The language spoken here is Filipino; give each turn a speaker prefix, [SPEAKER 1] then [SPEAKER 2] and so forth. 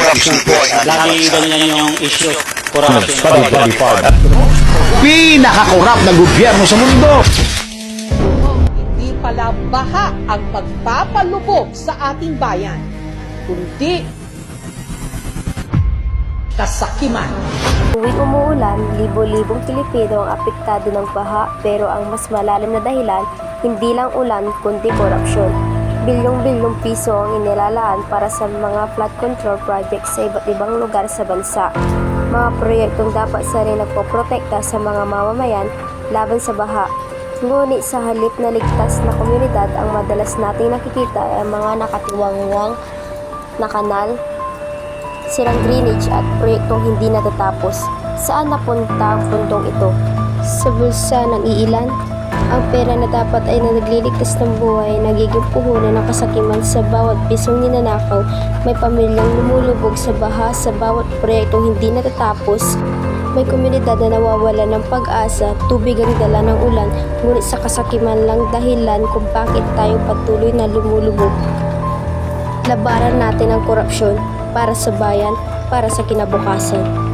[SPEAKER 1] corruption po.
[SPEAKER 2] Lagi ganyan yung issue. Corruption.
[SPEAKER 1] Pinakakorap na gobyerno sa mundo.
[SPEAKER 3] Hindi pala baha ang magpapalubog sa ating bayan, kundi kasakiman.
[SPEAKER 4] Tuwing umuulan, libo-libong Pilipino ang apektado ng baha, pero ang mas malalim na dahilan, hindi lang ulan kundi korupsyon. Bilyong-bilyong piso ang inilalaan para sa mga flood control projects sa iba't ibang lugar sa bansa. Mga proyektong dapat sa rin nagpoprotekta sa mga mamamayan laban sa baha. Ngunit sa halip na ligtas na komunidad, ang madalas nating nakikita ay ang mga nakatiwangwang na kanal, sirang drainage at proyektong hindi natatapos. Saan napunta ang pundong ito? Sa bulsa ng iilan? Ang pera na dapat ay nagliligtas ng buhay, nagiging puhunan ng kasakiman sa bawat pisong ninanakaw. May pamilyang lumulubog sa baha sa bawat proyektong hindi natatapos. May komunidad na nawawala ng pag-asa, tubig ang dala ng ulan, ngunit sa kasakiman lang dahilan kung bakit tayo patuloy na lumulubog. Labanan natin ang korupsyon para sa bayan, para sa kinabukasan.